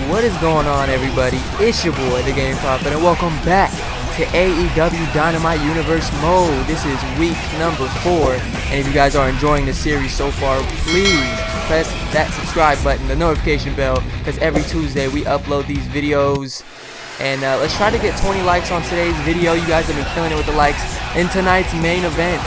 What is going on, everybody? It's your boy, the Game Prophet, and welcome back to AEW Dynamite Universe Mode. This is week number 4, and if you guys are enjoying the series so far, please press that subscribe button, the notification bell, because every Tuesday we upload these videos. And let's try to get 20 likes on today's video. You guys have been killing it with the likes. In tonight's main event,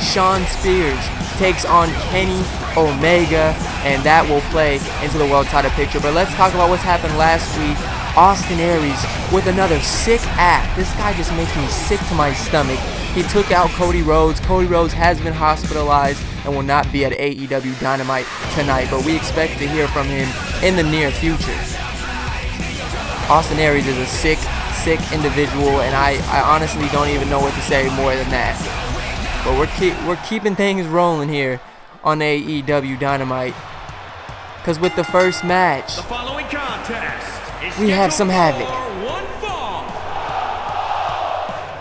Shawn Spears takes on Kenny Omega, and that will play into the world title picture. But let's talk about what's happened last week. Austin Aries with another sick act. This guy just makes me sick to my stomach. He took out Cody Rhodes. Cody Rhodes has been hospitalized and will not be at AEW Dynamite tonight, but we expect to hear from him in the near future. Austin Aries is a sick individual, and I honestly don't even know what to say more than that. But we're keeping things rolling here on AEW Dynamite, because with the first match, the following contest is we have some Havoc. One fall.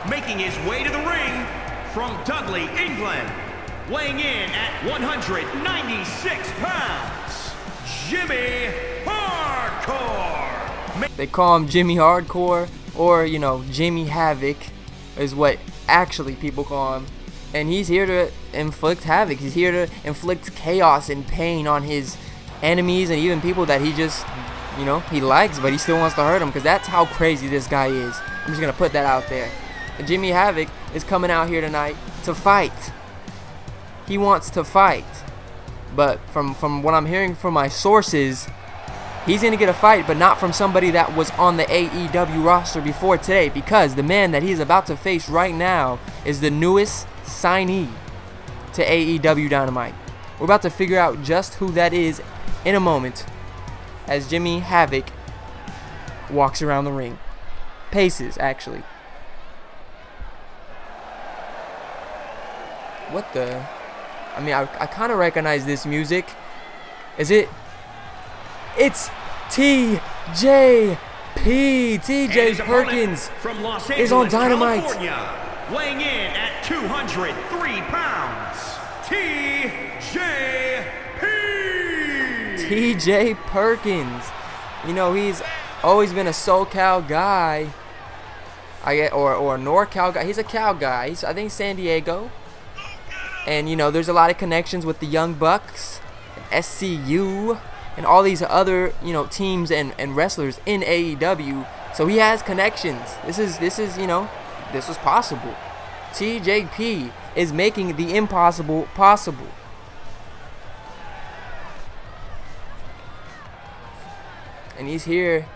Making his way to the ring from Dudley, England, weighing in at 196 pounds, Jimmy Hardcore. They call him Jimmy Hardcore, or Jimmy Havoc is what actually people call him. And he's here to inflict havoc. He's here to inflict chaos and pain on his enemies and even people that he just, he likes, but he still wants to hurt them, because that's how crazy this guy is. I'm just going to put that out there. And Jimmy Havoc is coming out here tonight to fight. He wants to fight. But from what I'm hearing from my sources, he's going to get a fight, but not from somebody that was on the AEW roster before today, because the man that he's about to face right now is the newest signee to AEW Dynamite. We're about to figure out just who that is in a moment, as Jimmy Havoc walks around the ring. Paces, actually. What the? I mean, I kind of recognize this music. Is it? It's TJP. TJ Perkins from Los is on Dynamite. California, weighing in at 203 pounds, TJP. TJ Perkins. He's always been a SoCal guy. Or a NorCal guy. He's a Cal guy. I think San Diego. And there's a lot of connections with the Young Bucks, SCU, and all these other teams and wrestlers in AEW. So he has connections. This was possible. TJP is making the impossible possible. And he's here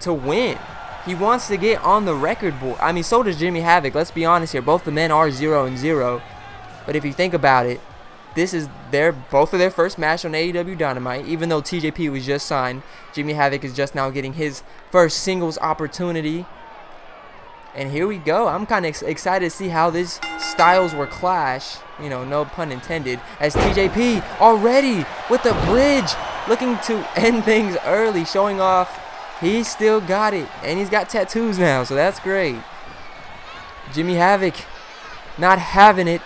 to win. He wants to get on the record board. I mean, so does Jimmy Havoc. Let's be honest here. Both the men are 0-0. But if you think about it, this is both of their first match on AEW Dynamite. Even though TJP was just signed, Jimmy Havoc is just now getting his first singles opportunity. And here we go. I'm kind of excited to see how this styles will clash. No pun intended. As TJP already with the bridge, looking to end things early, showing off he's still got it. And he's got tattoos now, so that's great. Jimmy Havoc not having it.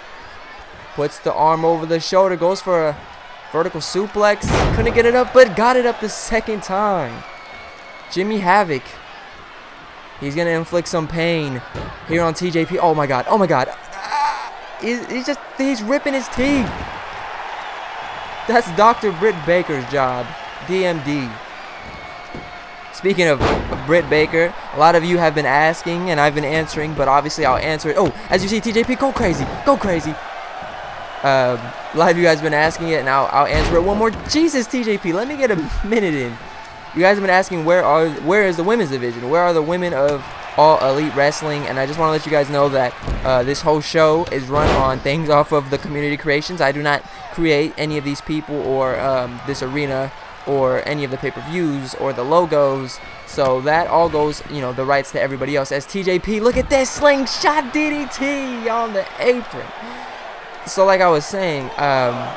Puts the arm over the shoulder, goes for a vertical suplex. Couldn't get it up, but got it up the second time. Jimmy Havoc. He's going to inflict some pain here on TJP. Oh my God. Oh my God. He's ripping his teeth. That's Dr. Britt Baker's job. DMD. Speaking of Britt Baker, a lot of you have been asking, and I've been answering, but obviously I'll answer it. Oh, as you see, TJP, go crazy. Go crazy. A lot of you guys have been asking it, and I'll answer it one more. Jesus, TJP, let me get a minute in. You guys have been asking where is the women's division? Where are the women of All Elite Wrestling? And I just want to let you guys know that this whole show is run on things off of the community creations. I do not create any of these people or this arena or any of the pay-per-views or the logos. So that all goes, the rights to everybody else. As TJP, look at this slingshot DDT on the apron. So like I was saying,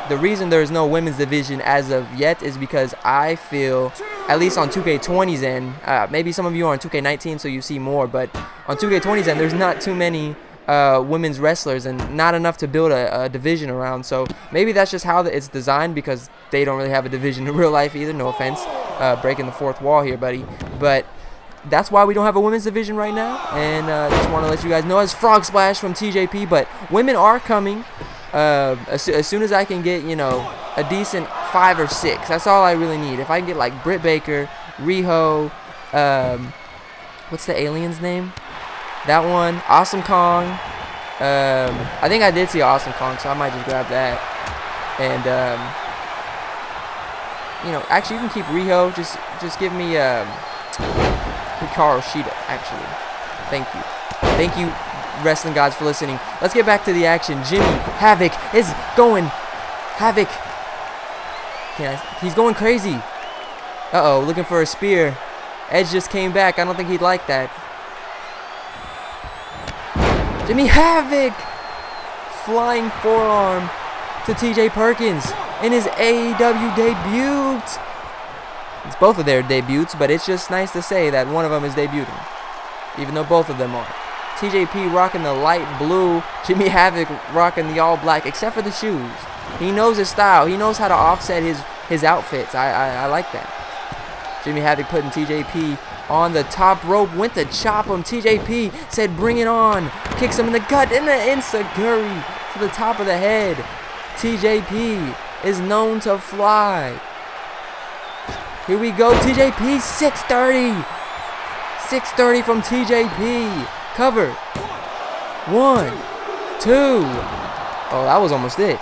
the reason there's no women's division as of yet is because I feel, at least on 2K20's end, maybe some of you are on 2K19 so you see more, but on 2K20's end, there's not too many women's wrestlers and not enough to build a division around. So maybe that's just how it's designed, because they don't really have a division in real life either, no offense. breaking the fourth wall here, buddy. But that's why we don't have a women's division right now. And just want to let you guys know, it's Frog Splash from TJP. But women are coming as soon as I can get, you know, a decent 5 or 6. That's all I really need. If I can get like Britt Baker, Riho, what's the alien's name? That one, Awesome Kong. I think I did see Awesome Kong, so I might just grab that. And you know, actually, you can keep Riho. Just give me Hikaru Shida. Actually, thank you, wrestling gods, for listening. Let's get back to the action. Jimmy Havoc is going. Havoc. He's going crazy. Uh-oh, looking for a spear. Edge just came back. I don't think he'd like that. Jimmy Havoc! Flying forearm to TJ Perkins in his AEW debut. It's both of their debuts, but it's just nice to say that one of them is debuting, even though both of them are. TJP rocking the light blue, Jimmy Havoc rocking the all black, except for the shoes. He knows his style. He knows how to offset his outfits. I like that. Jimmy Havoc putting TJP on the top rope, went to chop him. TJP said, bring it on. Kicks him in the gut, and the enziguri to the top of the head. TJP is known to fly. Here we go, TJP, 630. 630 from TJP. Cover. 1, 2. Oh, that was almost it.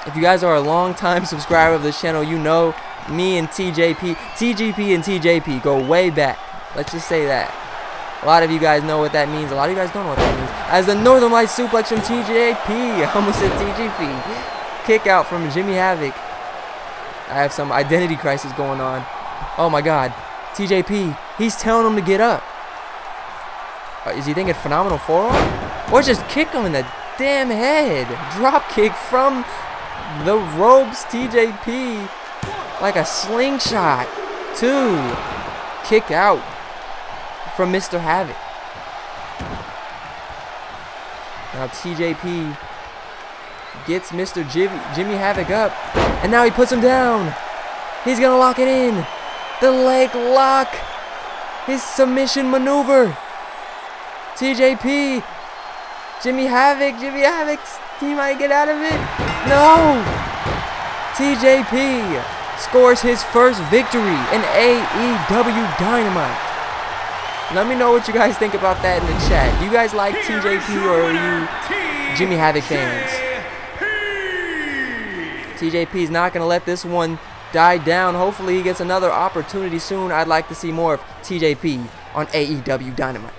If you guys are a long-time subscriber of this channel, you know me and TGP and TJP go way back. Let's just say that. A lot of you guys know what that means. A lot of you guys don't know what that means. As the Northern Lights suplex from TJP. I almost said TGP. Kick out from Jimmy Havoc. I have some identity crisis going on. Oh my God. TJP. He's telling him to get up. Is he thinking phenomenal forearm? Or just kick him in the damn head. Drop kick from the ropes. TJP. Like a slingshot. 2. Kick out from Mr. Havoc. Now TJP gets Mr. Jimmy Havoc up. And now he puts him down. He's going to lock it in. The leg lock. His submission maneuver. TJP. Jimmy Havoc. He might get out of it. No. TJP scores his first victory in AEW Dynamite. Let me know what you guys think about that in the chat. Do you guys like TJP or are you Jimmy Havoc fans? TJP's not going to let this one die down. Hopefully he gets another opportunity soon. I'd like to see more of TJP on AEW Dynamite.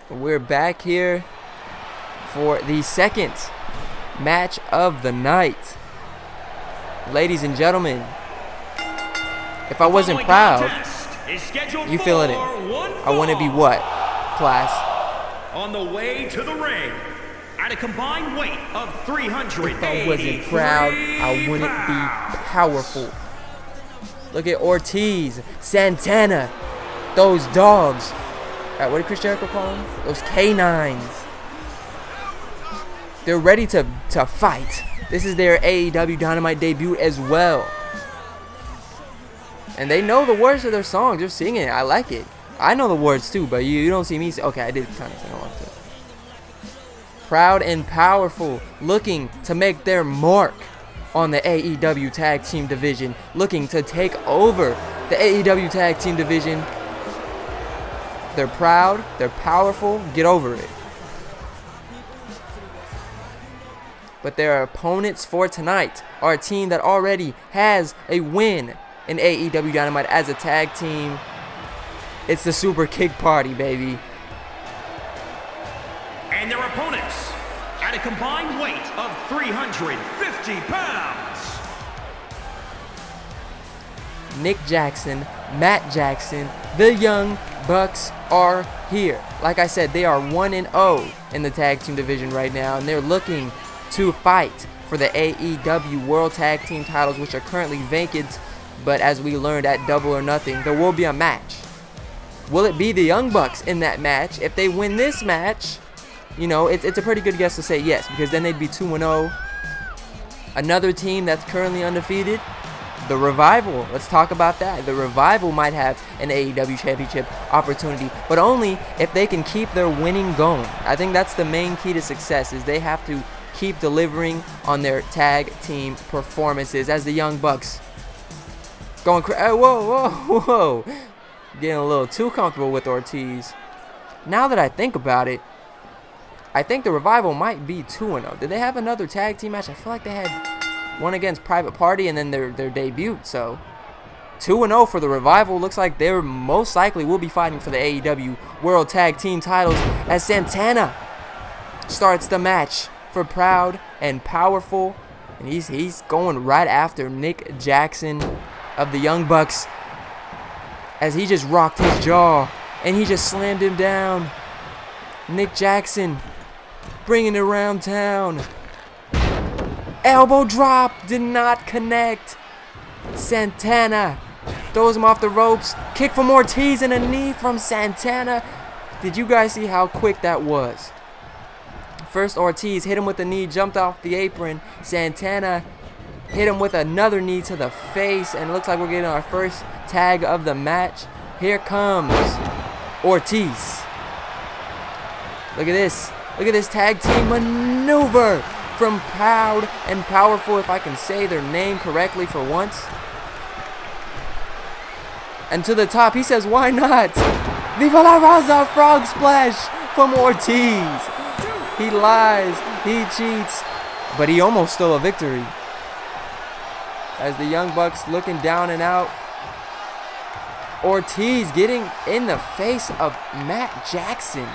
We're back here for the second match of the night. Ladies and gentlemen, if I wasn't proud, you feeling it? I want to be what, class? On the way to the ring, at a combined weight of 383 If I wasn't proud, I wouldn't be powerful. Look at Ortiz, Santana, those dogs. What did Chris Jericho call them? Those canines. They're ready to fight. This is their AEW Dynamite debut as well. And they know the words of their song. They're singing it. I like it. I know the words too, but you don't see me. Okay, I did kind of sing along to it. Proud and powerful. Looking to make their mark on the AEW Tag Team Division. Looking to take over the AEW Tag Team Division. They're proud, they're powerful, get over it. But their opponents for tonight are a team that already has a win in AEW Dynamite as a tag team. It's the Super Kick Party, baby. And their opponents at a combined weight of 350 pounds. Nick Jackson, Matt Jackson, the Young Bucks are here. Like I said, they are 1-0 in the tag team division right now, and they're looking to fight for the AEW World Tag Team titles, which are currently vacant. But as we learned at Double or Nothing, there will be a match. Will it be the Young Bucks in that match? If they win this match, you know, it's a pretty good guess to say yes, because then they'd be 2-0. Another team that's currently undefeated, the Revival. Let's talk about that. The Revival might have an AEW Championship opportunity, but only if they can keep their winning going. I think that's the main key to success, is they have to keep delivering on their tag team performances. As the Young Bucks going whoa, getting a little too comfortable with Ortiz. Now that I think about it, I think the Revival might be 2-0. Did they have another tag team match? I feel like they had one against Private Party and then their debut. So 2-0 for the Revival. Looks like they most likely will be fighting for the AEW World Tag Team titles, as Santana starts the match for Proud and Powerful, and he's going right after Nick Jackson of the Young Bucks, as he just rocked his jaw and he just slammed him down. Nick Jackson bringing it around town. Elbow drop, did not connect. Santana throws him off the ropes. Kick from Ortiz and a knee from Santana. Did you guys see how quick that was? First Ortiz hit him with a knee, jumped off the apron. Santana hit him with another knee to the face, and it looks like we're getting our first tag of the match. Here comes Ortiz. Look at this. Look at this tag team maneuver from Proud and Powerful, if I can say their name correctly for once. And to the top, he says, why not? Viva la Raza, frog splash from Ortiz. He lies, he cheats, but he almost stole a victory. As the Young Bucks looking down and out. Ortiz getting in the face of Matt Jackson.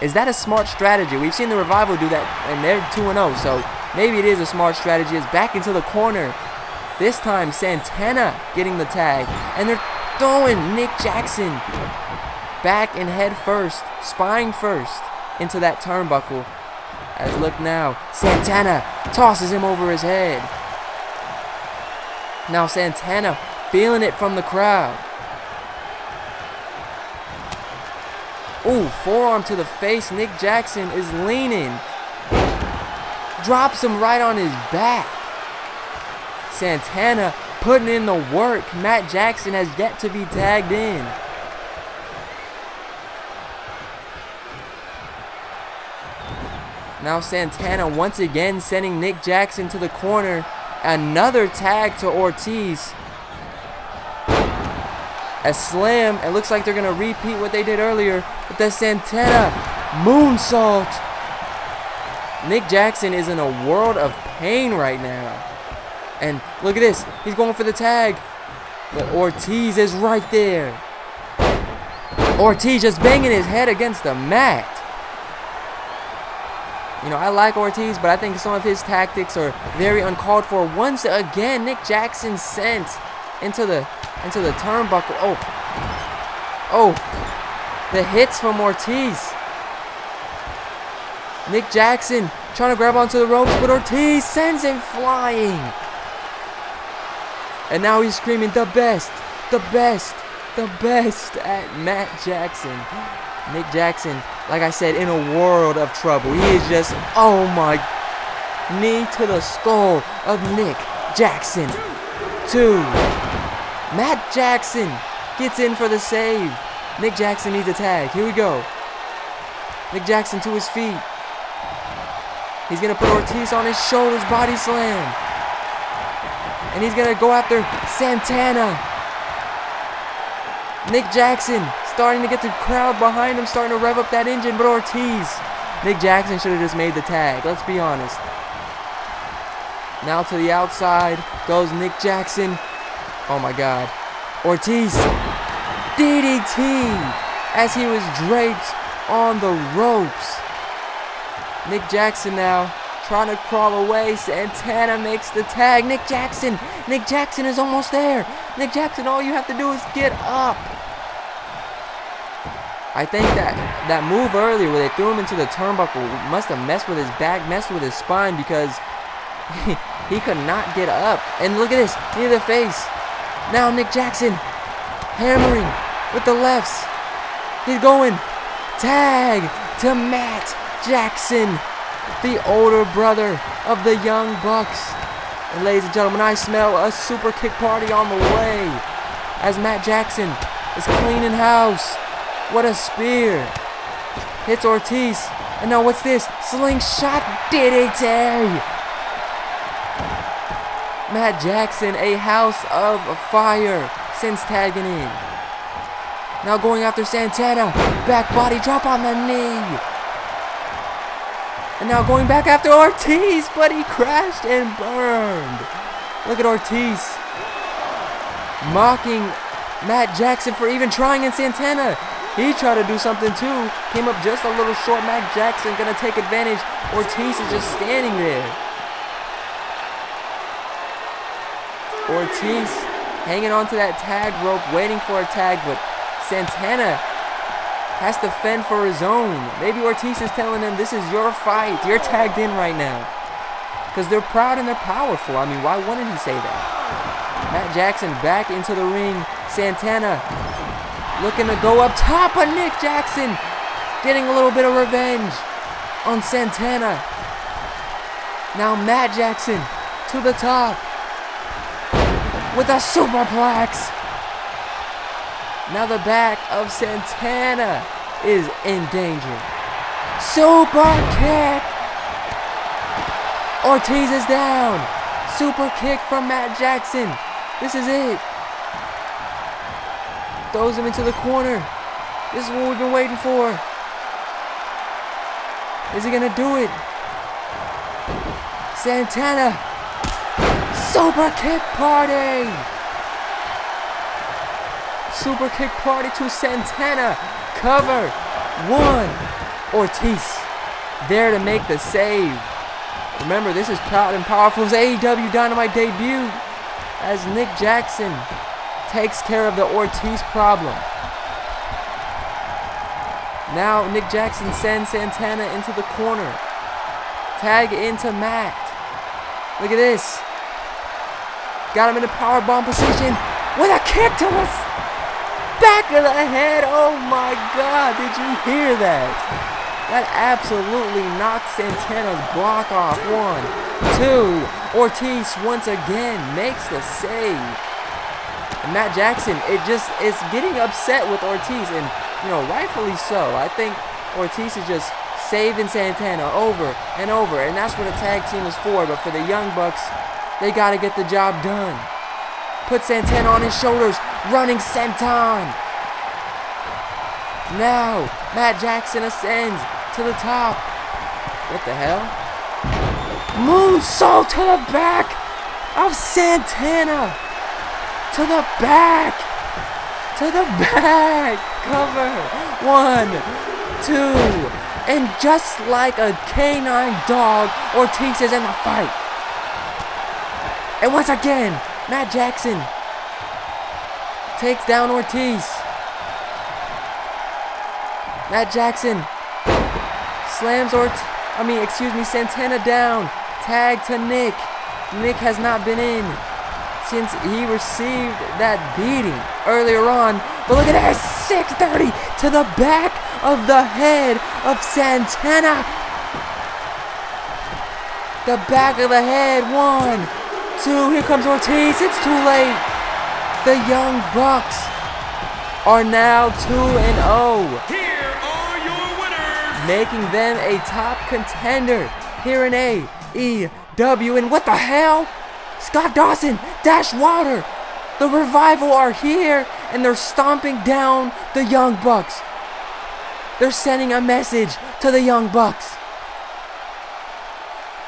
Is that a smart strategy? We've seen the Revival do that, and they're 2-0, so maybe it is a smart strategy. It's back into the corner. This time, Santana getting the tag, and they're throwing Nick Jackson back and head first, spine first, into that turnbuckle. As look now, Santana tosses him over his head. Now Santana feeling it from the crowd. Ooh, forearm to the face. Nick Jackson is leaning. Drops him right on his back. Santana putting in the work. Matt Jackson has yet to be tagged in. Now Santana once again sending Nick Jackson to the corner. Another tag to Ortiz. A slam. It looks like they're going to repeat what they did earlier with the Santana moonsault. Nick Jackson is in a world of pain right now. And look at this. He's going for the tag. But Ortiz is right there. Ortiz just banging his head against the mat. You know, I like Ortiz, but I think some of his tactics are very uncalled for. Once again, Nick Jackson sent into the turnbuckle. Oh, the hits from Ortiz. Nick Jackson trying to grab onto the ropes, but Ortiz sends him flying. And now he's screaming, the best, the best, the best at Matt Jackson. Nick Jackson, like I said, in a world of trouble. He is just, oh my, knee to the skull of Nick Jackson. 2. Matt Jackson gets in for the save. Nick Jackson needs a tag. Here we go. Nick Jackson to his feet. He's going to put Ortiz on his shoulders, body slam. And he's going to go after Santana. Nick Jackson starting to get the crowd behind him, starting to rev up that engine, but Ortiz. Nick Jackson should have just made the tag, let's be honest. Now to the outside goes Nick Jackson. Oh my God. Ortiz. DDT as he was draped on the ropes. Nick Jackson now trying to crawl away. Santana makes the tag. Nick Jackson is almost there. Nick Jackson, all you have to do is get up. I think that move earlier where they threw him into the turnbuckle must have messed with his back, messed with his spine, because he could not get up. And look at this, knee to the face. Now Nick Jackson hammering with the lefts. He's going. Tag to Matt Jackson, the older brother of the Young Bucks. And ladies and gentlemen, I smell a super kick party on the way as Matt Jackson is cleaning house. What a spear. Hits Ortiz. And now what's this? Slingshot DDT. Matt Jackson, a house of fire since tagging in. Now going after Santana. Back body drop on the knee. And now going back after Ortiz, but he crashed and burned. Look at Ortiz mocking Matt Jackson for even trying, and Santana, he tried to do something too. Came up just a little short. Matt Jackson gonna take advantage. Ortiz is just standing there. Ortiz hanging onto that tag rope, waiting for a tag, but Santana has to fend for his own. Maybe Ortiz is telling him, this is your fight. You're tagged in right now. Because they're proud and they're powerful. I mean, why wouldn't he say that? Matt Jackson back into the ring. Santana looking to go up top of Nick Jackson. Getting a little bit of revenge on Santana. Now Matt Jackson to the top with a superplex. Now the back of Santana is in danger. Super kick. Ortiz is down. Super kick from Matt Jackson. This is it. Throws him into the corner. This is what we've been waiting for. Is he gonna do it? Santana. Super kick party. Super kick party to Santana. Cover. One. Ortiz there to make the save. Remember, this is Proud and Powerful's AEW Dynamite debut as Nick Jackson takes care of the Ortiz problem. Now Nick Jackson sends Santana into the corner. Tag into Matt. Look at this. Got him in a powerbomb position with a kick to the back of the head. Oh my God, did you hear that? That absolutely knocked Santana's block off. 1, 2. Ortiz once again makes the save. And Matt Jackson, it just is getting upset with Ortiz, and rightfully so. I think Ortiz is just saving Santana over and over, and that's what a tag team is for. But for the Young Bucks, they got to get the job done. Put Santana on his shoulders, running senton. Now, Matt Jackson ascends to the top. What the hell? Moonsault to the back of Santana. To the back. To the back. Cover. 1, 2. And just like a canine dog, Ortiz is in the fight. And once again, Matt Jackson takes down Ortiz. Matt Jackson slams Santana down. Tag to Nick. Nick has not been in since he received that beating earlier on. But look at that, 630 to the back of the head of Santana. The back of the head, 1, 2. Here comes Ortiz. It's too late. The Young Bucks are now 2-0. Making them a top contender here in AEW. And what the hell? Scott Dawson, Dash Wilder, the Revival are here, and they're stomping down the Young Bucks. They're sending a message to the Young Bucks.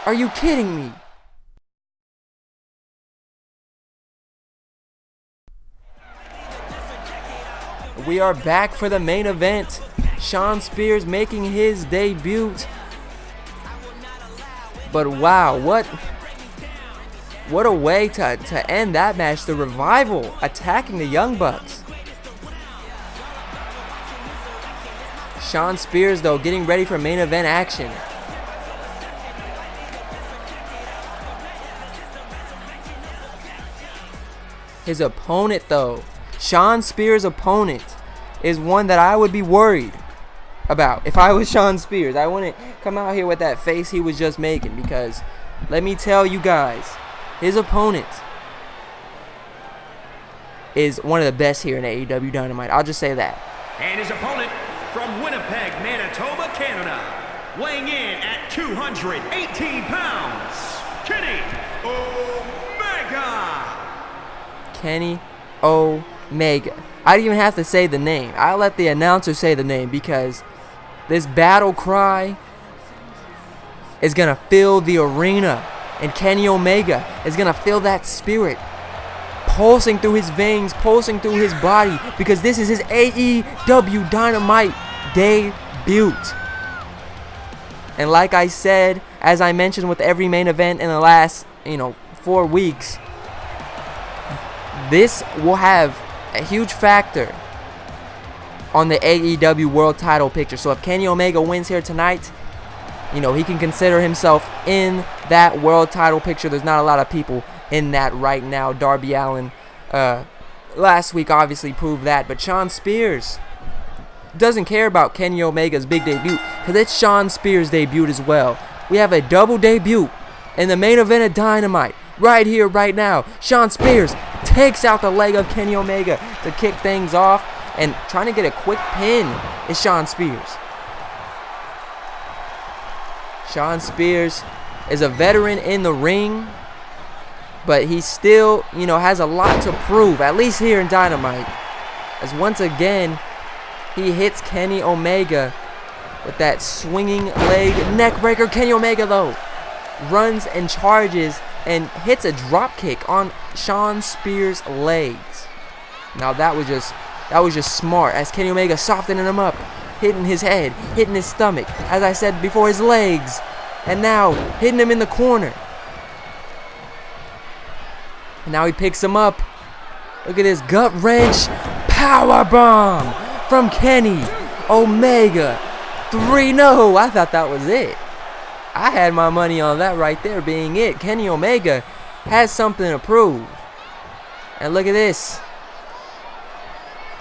Are you kidding me? We are back for the main event. Shawn Spears making his debut. But wow, what a way to end that match. The Revival attacking the Young Bucks. Shawn Spears, though, getting ready for main event action. His opponent, though, Shawn Spears' opponent, is one that I would be worried about if I was Shawn Spears. I wouldn't come out here with that face he was just making, because let me tell you guys, his opponent is one of the best here in AEW Dynamite. I'll just say that. And his opponent from Winnipeg, Manitoba, Canada, weighing in at 218 pounds, Kenny Omega. Kenny Omega. I didn't even have to say the name. I'll let the announcer say the name, because this battle cry is going to fill the arena. And Kenny Omega is going to feel that spirit pulsing through his veins, pulsing through his body, because this is his AEW Dynamite debut. And like I said, as I mentioned with every main event in the last, 4 weeks, this will have a huge factor on the AEW World Title picture. So if Kenny Omega wins here tonight, he can consider himself in that World Title picture. There's not a lot of people in that right now. Darby Allin last week obviously proved that, but Shawn Spears doesn't care about Kenny Omega's big debut, because it's Shawn Spears' debut as well. We have a double debut in the main event of Dynamite right here, right now. Shawn Spears takes out the leg of Kenny Omega to kick things off, and trying to get a quick pin is Shawn Spears. Shawn Spears is a veteran in the ring, but he still, has a lot to prove, at least here in Dynamite, as once again, he hits Kenny Omega with that swinging leg neckbreaker. Kenny Omega, though, runs and charges and hits a drop kick on Shawn Spears' legs. Now that was just smart, as Kenny Omega softening him up, hitting his head, hitting his stomach, as I said before, his legs, and now hitting him in the corner. And now he picks him up. Look at this gut wrench power bomb from Kenny Omega. 3-0. I thought that was it. I had my money on that right there being it. Kenny Omega has something to prove. And look at this.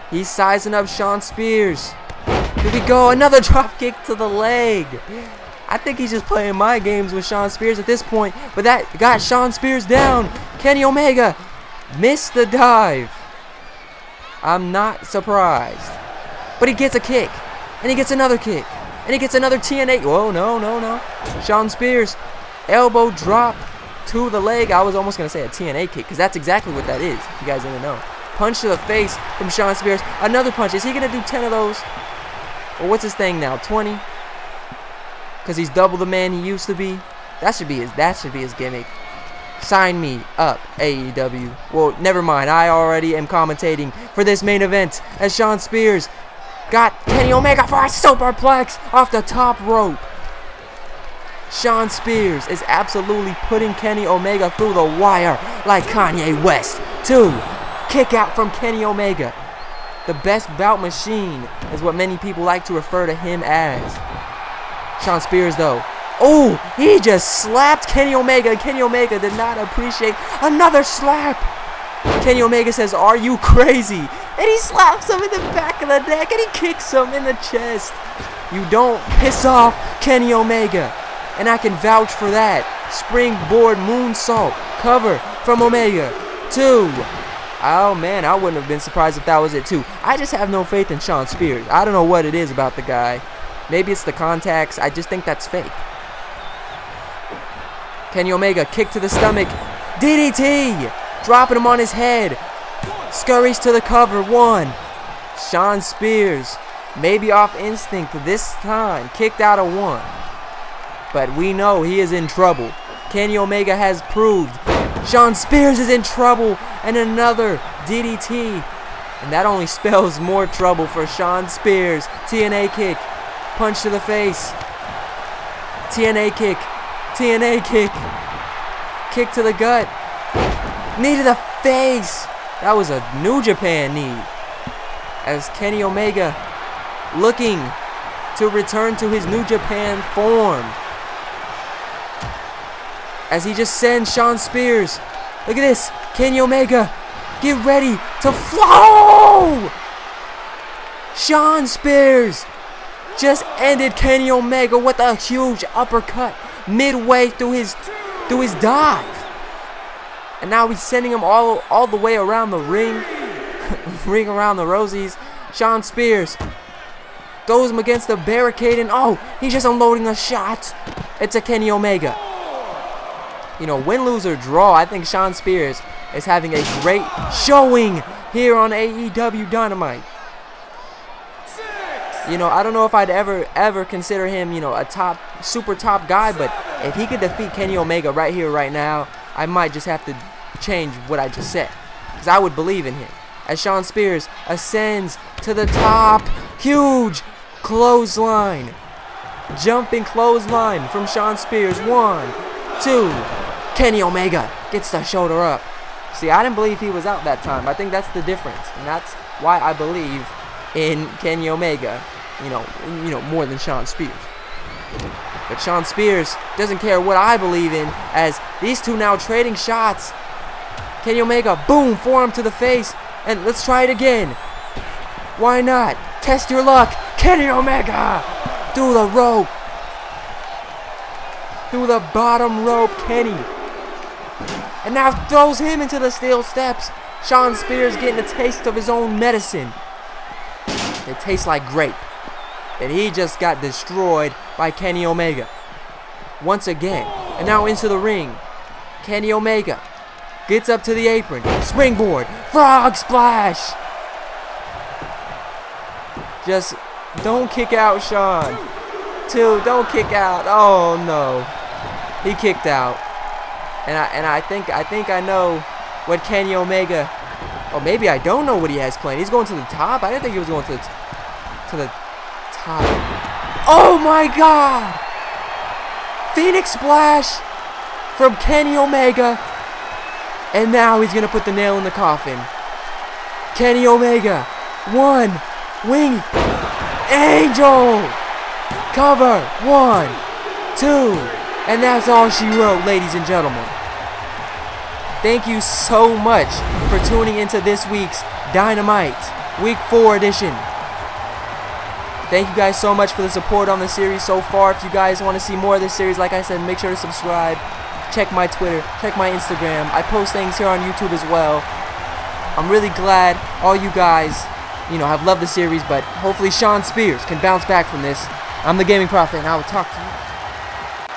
He's sizing up Shawn Spears. Here we go. Another drop kick to the leg. I think he's just playing my games with Shawn Spears at this point. But that got Shawn Spears down. Kenny Omega missed the dive. I'm not surprised. But he gets a kick. And he gets another kick. And he gets another TNA. Whoa, no. Shawn Spears, elbow drop to the leg. I was almost going to say a TNA kick, because that's exactly what that is, if you guys didn't know. Punch to the face from Shawn Spears. Another punch. Is he going to do 10 of those? Or what's his thing now? 20? Because he's double the man he used to be. That should be his gimmick. Sign me up, AEW. Well, never mind. I already am commentating for this main event as Shawn Spears got Kenny Omega for a superplex off the top rope. Shawn Spears is absolutely putting Kenny Omega through the wire like Kanye West. 2. Kick out from Kenny Omega. The best bout machine is what many people like to refer to him as. Shawn Spears, though. Oh, he just slapped Kenny Omega. Kenny Omega did not appreciate another slap. Kenny Omega says, "Are you crazy?" And he slaps him in the back of the neck and he kicks him in the chest. You don't piss off Kenny Omega. And I can vouch for that. Springboard moonsault cover from Omega. 2. Oh man, I wouldn't have been surprised if that was it too. I just have no faith in Shawn Spears. I don't know what it is about the guy. Maybe it's the contacts. I just think that's fake. Kenny Omega, kick to the stomach. DDT! Dropping him on his head. Scurries to the cover. 1. Shawn Spears, maybe off instinct this time, kicked out of 1. But we know he is in trouble. Kenny Omega has proved Shawn Spears is in trouble. And another DDT. And that only spells more trouble for Shawn Spears. TNA kick. Punch to the face. TNA kick. TNA kick. Kick to the gut. Knee to the face. That was a New Japan knee. As Kenny Omega looking to return to his New Japan form. As he just sends Shawn Spears. Look at this. Kenny Omega, get ready to flow. Shawn Spears just ended Kenny Omega with a huge uppercut midway through his dive. And now he's sending him all the way around the ring. Ring around the rosies. Shawn Spears throws him against the barricade, and oh, he's just unloading a shot. It's a Kenny Omega. You know, win, lose, or draw, I think Shawn Spears is having a great showing here on AEW Dynamite. You know, I don't know if I'd ever consider him, you know, a super top guy, but if he could defeat Kenny Omega right here, right now, I might just have to change what I just said, because I would believe in him. As Shawn Spears ascends to the top, huge clothesline, jumping clothesline from Shawn Spears. 1, 2, Kenny Omega gets the shoulder up. See, I didn't believe he was out that time. I think that's the difference, and that's why I believe in Kenny Omega, you know, more than Shawn Spears. But Shawn Spears doesn't care what I believe in, as these two now trading shots. Kenny Omega, boom, forearm to the face, and let's try it again. Why not? Test your luck. Kenny Omega through the rope, through the bottom rope, Kenny, and now throws him into the steel steps. Shawn Spears getting a taste of his own medicine. It tastes like grape. And he just got destroyed by Kenny Omega once again. And now into the ring. Kenny Omega gets up to the apron. Springboard. Frog splash. Just don't kick out, Shawn. 2, don't kick out. Oh no. He kicked out. And I think I know what Kenny Omega, or maybe I don't know what he has planned. He's going to the top. I didn't think he was going to the top. Oh my God! Phoenix Splash from Kenny Omega. And now he's going to put the nail in the coffin. Kenny Omega. 1, wing angel. Cover. 1, 2. And that's all she wrote, ladies and gentlemen. Thank you so much for tuning into this week's Dynamite Week 4 edition. Thank you guys so much for the support on the series so far. If you guys want to see more of this series, like I said, make sure to subscribe. Check my Twitter, check my Instagram. I post things here on YouTube as well. I'm really glad all you guys, you know, have loved the series, but hopefully Shawn Spears can bounce back from this. I'm the Gaming Prophet, and I will talk to you